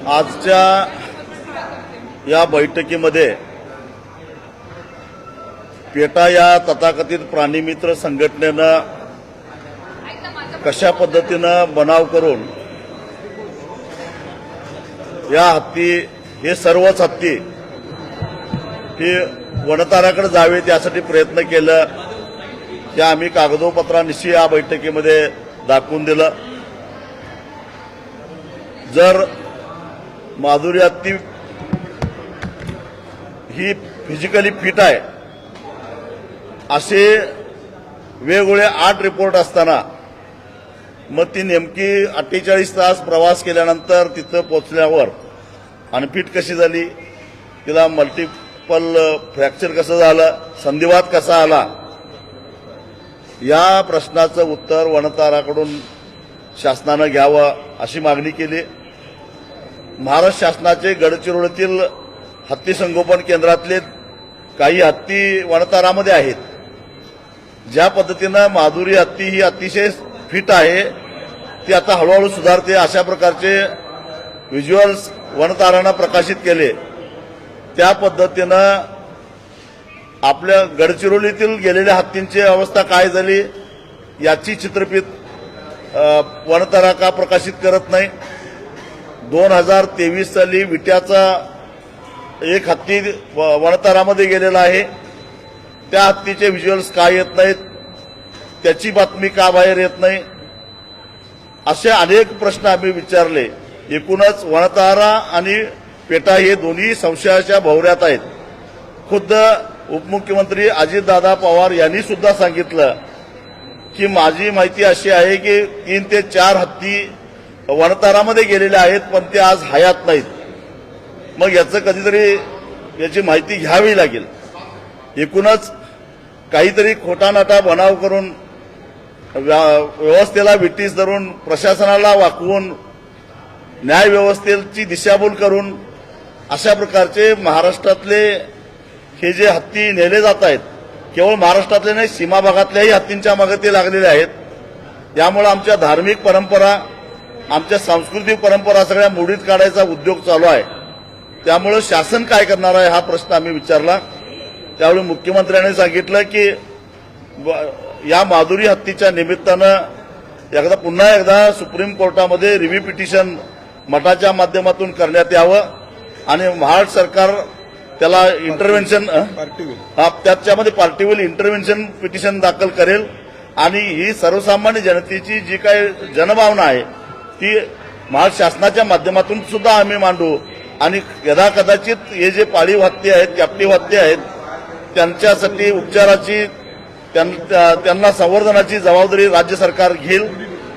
आजच्या या बैठकीमध्ये पेटा या तथाकथित प्राणीमित्र संघटनेनं कशा पद्धतीनं बनाव करून या हत्ती हे सर्वच हत्ती हे वनताराकडे जावेत यासाठी प्रयत्न केलं की आम्ही कागदोपत्रांनिशी या बैठकीमध्ये दाखवून दिलं। जर माधुरी हत्ती ही फिजिकली फिट आहे असे वेगवेगळे 8 रिपोर्ट असताना मग ती नेमकी 48 तास प्रवास केल्यानंतर तिथं पोहोचल्यावर अनफिट कशी झाली, तिला मल्टिपल फ्रॅक्चर कसं झालं, संधिवात कसा आला, या प्रश्नाचं उत्तर वनताराकडून शासनानं घ्यावं अशी मागणी केली। महाराष्ट्र शासनाचे गडचिरोलीतील हत्ती संगोपन केंद्रातले काही हत्ती वनतारामध्ये आहेत। ज्या पद्धतीनं माधुरी हत्ती ही अतिशय फिट आहे ती आता हळूहळू सुधारते अशा प्रकारचे व्हिज्युअल्स वनतारानं प्रकाशित केले। त्या पद्धतीनं आपल्या गडचिरोलीतील गेलेल्या हत्तींची अवस्था काय झाली याची चित्रफित वनतारा का प्रकाशित करत नाही। 2023 साली विट्याचा एक हत्ती वनतारामध्ये गेलेला आहे, त्या हत्तीचे व्हिज्युअल्स का येत नाहीत, त्याची बातमी का बाहेर येत नाही, असे अनेक प्रश्न आम्ही विचारले। एकूणच वनतारा आणि पेटा हे दोन्ही संशयाच्या भोवऱ्यात आहेत। खुद्द उपमुख्यमंत्री अजितदादा पवार यांनी सुद्धा सांगितलं की माझी माहिती अशी आहे की 3 ते 4 हत्ती वनतारामध्ये गेलेले आहेत पण ते आज हयात नाहीत। मग याचं कधीतरी याची माहिती घ्यावी लागेल। एकूणच काहीतरी खोटानाटा बनाव करून व्यवस्थेला विटीस धरून प्रशासनाला वाकवून न्याय व्यवस्थेची दिशाभूल करून अशा प्रकारचे महाराष्ट्रातले हे जे हत्ती नेले जात आहेत, केवळ महाराष्ट्रातले नाही सीमा भागातल्याही हत्तींच्या मागे ते लागलेले आहेत। यामुळे आमच्या धार्मिक परंपरा, आमच्या सांस्कृतिक परंपरा सगळ्या मोडीत काढायचा उद्योग चालू आहे। त्यामुळे शासन काय करणार आहे हा प्रश्न आम्ही विचारला। त्यावेळी मुख्यमंत्र्यांनी सांगितलं की या माधुरी हत्तीच्या निमित्तानं पुन्हा एकदा सुप्रीम कोर्टामध्ये रिव्ह्यू पिटिशन मठाच्या माध्यमातून करण्यात यावं आणि महाराष्ट्र सरकार त्याला इंटरव्हेन्शन त्याच्यामध्ये पार्टीवेल इंटरव्हेन्शन पिटिशन दाखल करेल आणि ही सर्वसामान्य जनतेची जी काही जनभावना आहे ती महाराष्ट्र शासनाच्या माध्यमातून सुद्धा आम्ही मांडू आणि कदाचित हे जे पाळीव हत्ती आहेत, कॅप्टिव्ह हत्ती आहेत, त्यांच्यासाठी उपचाराची त्यांना संवर्धनाची जबाबदारी राज्य सरकार घेईल।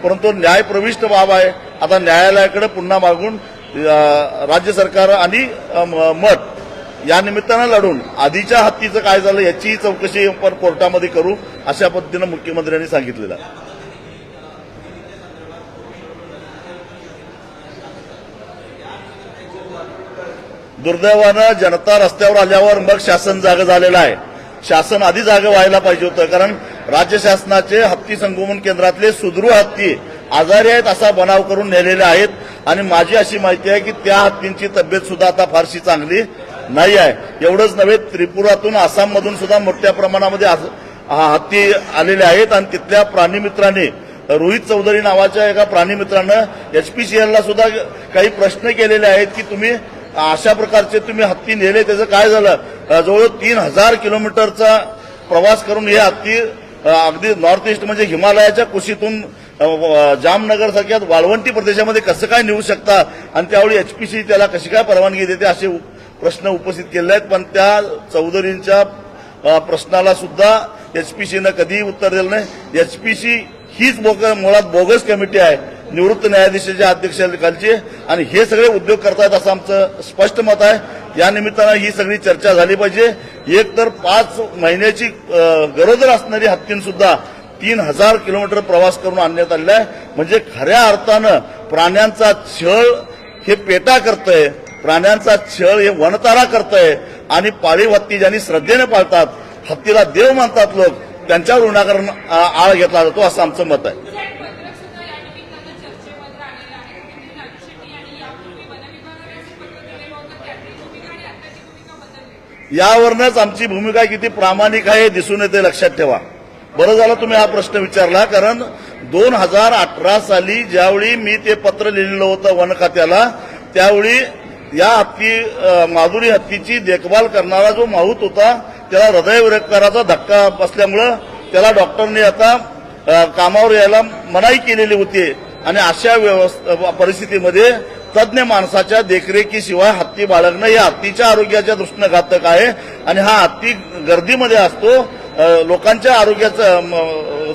परंतु न्यायप्रविष्ट बाब आहे, आता न्यायालयाकडे पुन्हा मागून राज्य सरकार आणि मठ या निमित्तानं लढून आधीच्या हत्तीचं काय झालं याची चौकशी आपण कोर्टामध्ये करू अशा पद्धतीनं मुख्यमंत्र्यांनी सांगितलेलं आहे। दुर्दैवानं जनता रस्त्यावर आल्यावर मग शासन जागं झालेलं आहे। शासन आधी जागं व्हायला पाहिजे होतं, कारण राज्य शासनाचे हत्ती संगोपन केंद्रातले सुदृढ हत्ती आजारी आहेत असा बनाव करून नेलेले आहेत आणि माझी अशी माहिती आहे की त्या हत्तींची तब्येत सुद्धा आता फारशी चांगली नाही आहे। एवढंच नव्हे, त्रिपुरातून आसाममधून सुद्धा मोठ्या प्रमाणामध्ये हत्ती आलेले आहेत आणि तिथल्या प्राणीमित्रांनी रोहित चौधरी नावाच्या एका प्राणीमित्रानं HPCL सुद्धा काही प्रश्न केलेले आहेत की तुम्ही अशा प्रकारचे तुम्ही हत्ती नेले, त्याचं काय झालं। जवळ 3000 किलोमीटरचा प्रवास करून हे हत्ती अगदी नॉर्थ ईस्ट म्हणजे हिमालयाच्या कुशीतून जामनगर सारख्या वाळवंटी प्रदेशामध्ये कसं काय नेऊ शकता आणि त्यावेळी HPC त्याला कशी काय परवानगी देते असे प्रश्न उपस्थित केले आहेत। पण त्या चौधरींच्या प्रश्नाला सुद्धा HPCनं कधीही उत्तर दिलं नाही। HPC हीच मुळात बोगस कमिटी आहे निवृत्त न्यायाधीशाच्या अध्यक्षतेखालची आणि हे सगळे उद्योग करतायत असं आमचं स्पष्ट मत आहे। या निमित्तानं ही सगळी चर्चा झाली पाहिजे। एक तर 5 महिन्याची गरोदर असणारी हत्तींसुद्धा 3000 किलोमीटर प्रवास करून आणण्यात आलेला आहे। म्हणजे खऱ्या अर्थानं प्राण्यांचा छळ हे पेटा करतंय, प्राण्यांचा छळ हे वनतारा करतंय आणि पाळीव हत्ती ज्यांनी श्रद्धेने पाळतात, हत्तीला देव मानतात लोक, त्यांच्यावर विनाकारण आळ घेतला जातो असं आमचं मत आहे। यावरनच आमची भूमिका किती प्रामाणिक आहे हे दिसून येते, लक्षात ठेवा. बरं झालं तुम्ही हा प्रश्न विचारला, कारण 2018 साली ज्यावेळी मी ते पत्र लिहिलेलं होतं वन खात्याला, त्यावेळी या हत्ती माधुरी हत्तीची देखभाल करणारा जो माहूत होता त्याला हृदयविकाराचा धक्का बसल्यामुळं त्याला डॉक्टरने आता कामावर यायला मनाई केलेली होती. आणि अशा परिस्थितीमध्ये तज्ज्ञ माणसाच्या देखरेखीशिवाय हत्ती बाळगणं हे हत्तीच्या आरोग्याच्या दृष्टीनं घातक आहे. आणि हा हत्ती गर्दीमध्ये असतो, लोकांच्या आरोग्याचा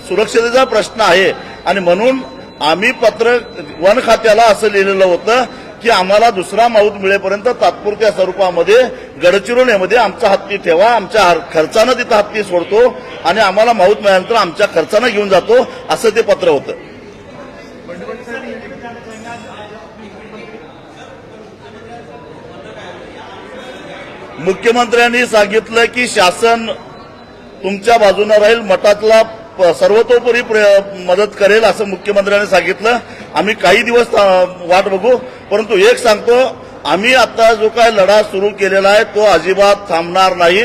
सुरक्षतेचा प्रश्न आहे. आणि म्हणून आम्ही पत्र वन खात्याला असं लिहिलेलं होतं की आम्हाला दुसरा माऊत मिळेपर्यंत तात्पुरत्या स्वरूपामध्ये गडचिरोलीमध्ये आमचा हत्ती ठेवा, आमच्या खर्चानं तिथं हत्ती सोडतो आणि आम्हाला माऊत मिळाल्यानंतर आमच्या खर्चानं घेऊन जातो, असं ते पत्र होतं. मुख्यमंत्र्यांनी सांगितलं की शासन तुमच्या बाजूने राहील, मठातला सर्वतोपरी मदत करेल असं मुख्यमंत्र्यांनी सांगितलं. आम्ही काही दिवस वाट बघू, परंतु एक सांगतो, आम्ही आता जो काय लढा सुरू केलेला आहे तो अजिबात थांबणार नाही.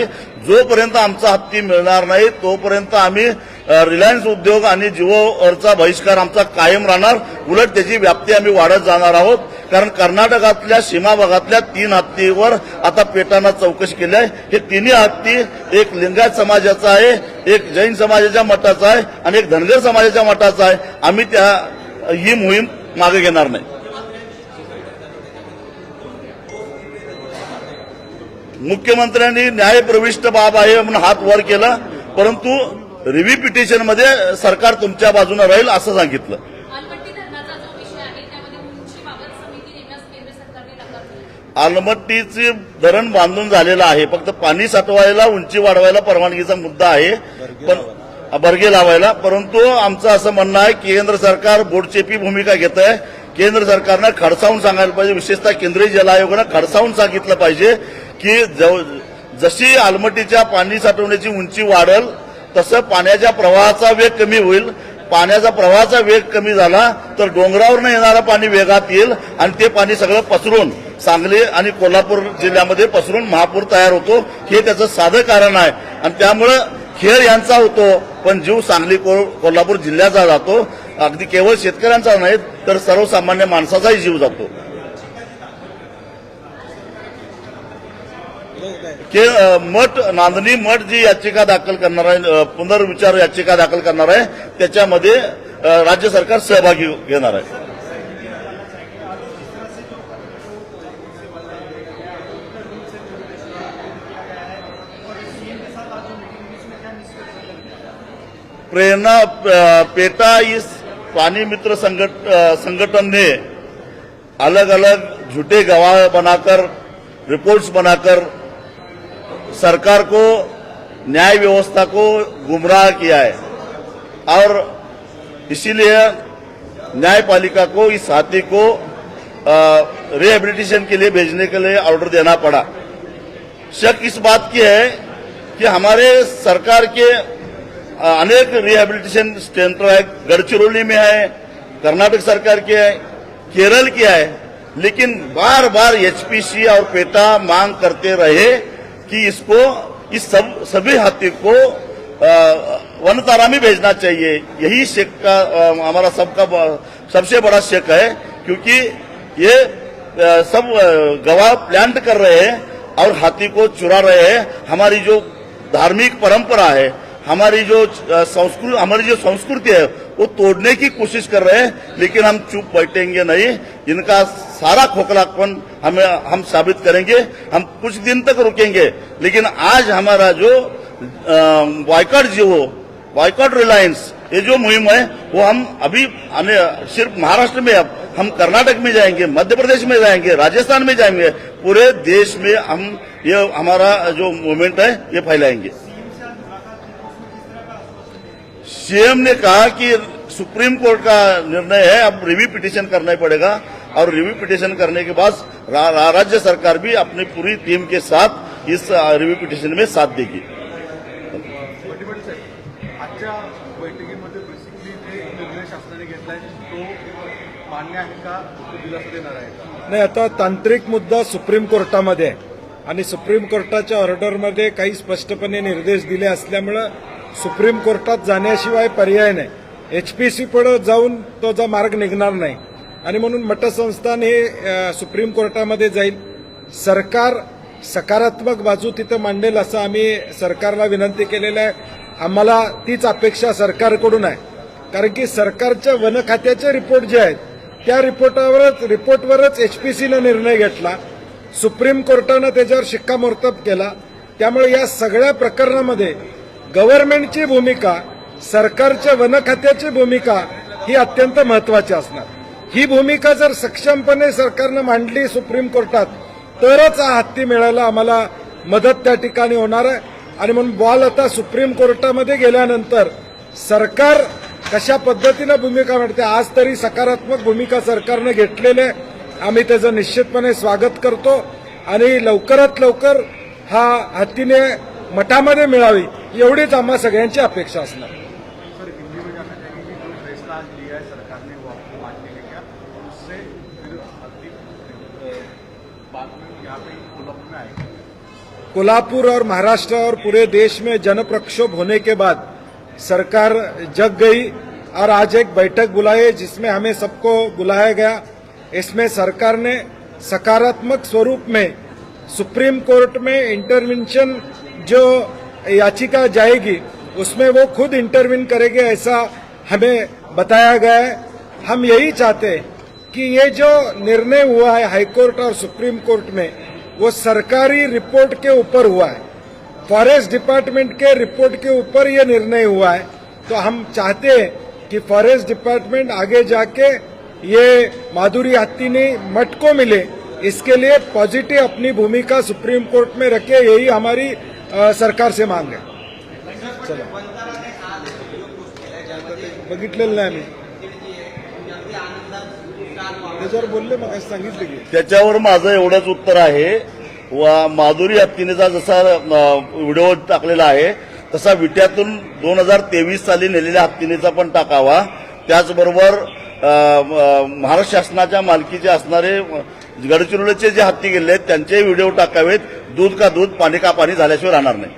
जोपर्यंत आमचा हत्ती मिळणार नाही तोपर्यंत आम्ही रिलायन्स उद्योग आणि जिओवरचा बहिष्कार आमचा कायम राहणार. उलट त्याची व्याप्ती आम्ही वाढत जाणार आहोत. कारण कर्नाटकातल्या सीमा भागातल्या 3 हत्तीवर आता पेटानं चौकशी केली आहे. हे तिन्ही हत्ती एक लिंगायत समाजाचा आहे, एक जैन समाजाच्या मठाचा आहे आणि एक धनगर समाजाच्या मठाचा आहे. आम्ही ही मोहीम मागे घेणार नाही. मुख्यमंत्र्यांनी न्यायप्रविष्ट बाब आहे म्हणून हात वर केला, परंतु रिव्ह्यू पिटिशनमध्ये सरकार तुमच्या बाजूने राहील असं सांगितलं. आलमट्टीचे धरण बांधून झालेलं आहे, फक्त पाणी साठवायला उंची वाढवायला परवानगीचा मुद्दा आहे, पण बर्गे लावायला. परंतु आमचं असं म्हणणं आहे की केंद्र सरकार बोटचेपी भूमिका घेत आहे. केंद्र सरकारनं खडसावून सांगायला पाहिजे, विशेषतः केंद्रीय जल आयोगानं खडसावून सांगितलं पाहिजे की जशी आलमट्टीच्या पाणी साठवण्याची उंची वाढेल तसं पाण्याच्या प्रवाहाचा वेग कमी होईल. पाण्याचा प्रवाहाचा वेग कमी झाला तर डोंगरावरनं येणारं पाणी वेगात येईल आणि ते पाणी सगळं पसरून सांगली आणि कोल्हापूर जिल्ह्यामध्ये पसरून महापूर तयार होतो. हे त्याचं साधं कारण आहे. आणि त्यामुळं खेळ यांचा होतो, पण जीव सांगली कोल्हापूर जिल्ह्याचा जातो. अगदी केवळ शेतकऱ्यांचा नाही तर सर्वसामान्य माणसाचाही जीव जातो. मठ नांदणी मठ जी याचिका दाखल करणार आहे, पुनर्विचार याचिका दाखल करणार आहे, त्याच्यामध्ये राज्य सरकार सहभागी घेणार आहे. प्रेरणा पेटा इस पानी मित्र संगठन ने अलग अलग झूठे गवाह बनाकर रिपोर्ट्स बनाकर सरकार को न्याय व्यवस्था को गुमराह किया है और इसीलिए न्यायपालिका को इस हाथी को रिहेबिलिटेशन के लिए भेजने के लिए ऑर्डर देना पड़ा। शक इस बात की है कि हमारे सरकार के अनेक रिहेबिलिटेशन सेंटर है, गढ़चिरौली में है, कर्नाटक सरकार के है, केरल के है, लेकिन बार बार एचपीसी और पेटा मांग करते रहे कि इसको इस सभी हाथी को वनतारा में भेजना चाहिए। यही शक का हमारा सबका सबसे बड़ा शक है, क्योंकि ये सब गवाह प्लांट कर रहे हैं और हाथी को चुरा रहे हैं। हमारी जो धार्मिक परंपरा है, हमारी जो संस्कृति है वो तोड़ने की कोशिश कर रहे हैं, लेकिन हम चुप बैठेंगे नहीं। इनका सारा खोखलापन हम साबित करेंगे। हम कुछ दिन तक रुकेंगे, लेकिन आज हमारा जो बॉयकॉट रिलायंस ये जो मुहिम है वो हम अभी सिर्फ महाराष्ट्र में, अब हम कर्नाटक में जाएंगे, मध्य प्रदेश में जाएंगे, राजस्थान में जाएंगे, पूरे देश में हम ये हमारा जो मूवमेंट है ये फैलाएंगे। सीएम ने कहा कि सुप्रीम कोर्ट का निर्णय है, अब रिव्यू पिटीशन करना ही पड़ेगा और रिव्यू पिटीशन करने के बाद राज्य सरकार भी अपनी पूरी टीम के साथ इस रिव्यू पिटीशन में साथ देगी। आजच्या बैठकीमध्ये बेसिकली जे निर्णय शासनाने घेतलाय तो मान्य आहे का, तो दिलासा देणार आहे का? नाही, आता तांत्रिक मुद्दा सुप्रीम कोर्टामध्ये आहे आणि सुप्रीम कोर्टाच्या ऑर्डरमध्ये काही स्पष्टपणे निर्देश दिले असल्यामुळं सुप्रीम कोर्टात जाण्याशिवाय पर्याय नाही. HPC पुढे जाऊन तो मार्ग निघणार नाही आणि म्हणून मठसंस्थान हे सुप्रीम कोर्टामध्ये जाईल. सरकार सकारात्मक बाजू तिथं मांडेल असं आम्ही सरकारला विनंती केलेलं आहे. आम्हाला तीच अपेक्षा सरकारकडून आहे, कारण की सरकारच्या वन खात्याचे रिपोर्ट जे आहेत त्या रिपोर्टवरच HPCनं निर्णय घेतला, सुप्रीम कोर्टानं त्याच्यावर शिक्कामोर्तब केला. त्यामुळे या सगळ्या प्रकरणामध्ये गव्हर्नमेंटची भूमिका, सरकारच्या वन खात्याची भूमिका ही अत्यंत महत्वाची असणार. ही भूमिका जर सक्षमपणे सरकारनं मांडली सुप्रीम कोर्टात तरच हा हत्ती मिळायला आम्हाला मदत त्या ठिकाणी होणार आहे. आणि म्हणून बॉल आता सुप्रीम कोर्टामध्ये गेल्यानंतर सरकार कशा पद्धतीनं भूमिका मांडते, आज तरी सकारात्मक भूमिका सरकारनं घेतलेली आहे. आम्ही त्याचं निश्चितपणे स्वागत करतो आणि लवकरात लवकर हा हत्तीने मठामध्ये मिळावी एवढीच आम्हा सगळ्यांची अपेक्षा असणार. सर, हिंदी में जानना चाहेंगे कि जो फैसला आज लिया है सरकार ने वो आपको मानने के क्या, और उससे फिर बाद में यहाँ पे कोल्हापुर में आएगा. कोल्हापुर और महाराष्ट्र और पूरे देश में जन प्रक्षोभ होने के बाद सरकार जग गई और आज एक बैठक बुलाई जिसमें हमें सबको बुलाया गया. इसमें सरकार ने सकारात्मक स्वरूप में सुप्रीम कोर्ट में इंटरवेंशन जो याचिका जाएगी उसमें वो खुद इंटरवीन करेंगे ऐसा हमें बताया गया है. हम यही चाहते हैं कि ये जो निर्णय हुआ है हाईकोर्ट और सुप्रीम कोर्ट में वो सरकारी रिपोर्ट के ऊपर हुआ है, फॉरेस्ट डिपार्टमेंट के रिपोर्ट के ऊपर ये निर्णय हुआ है. तो हम चाहते हैं कि फॉरेस्ट डिपार्टमेंट आगे जाके ये माधुरी हत्तीनी मठ को मिले, इसके लिए पॉजिटिव अपनी भूमिका सुप्रीम कोर्ट में रखे, यही हमारी सरकार से मांग है. चला, बघितलेलं नाही आम्ही, त्याच्यावर बोलले मग सांगितले की त्याच्यावर माझं एवढंच उत्तर आहे. माधुरी हत्तीनेचा जसा व्हिडिओ टाकलेला आहे तसा विट्यातून 2023 साली नेलेल्या हत्तीनेचा पण टाकावा. त्याचबरोबर महाराष्ट्र शासनाच्या मालकीचे असणारे गडचिरोलीचे जे हत्ती गेले आहेत त्यांचे व्हिडिओ टाकावेत. दूध का दूध, पाणी का पाणी झाल्याशिवाय राहणार नाही.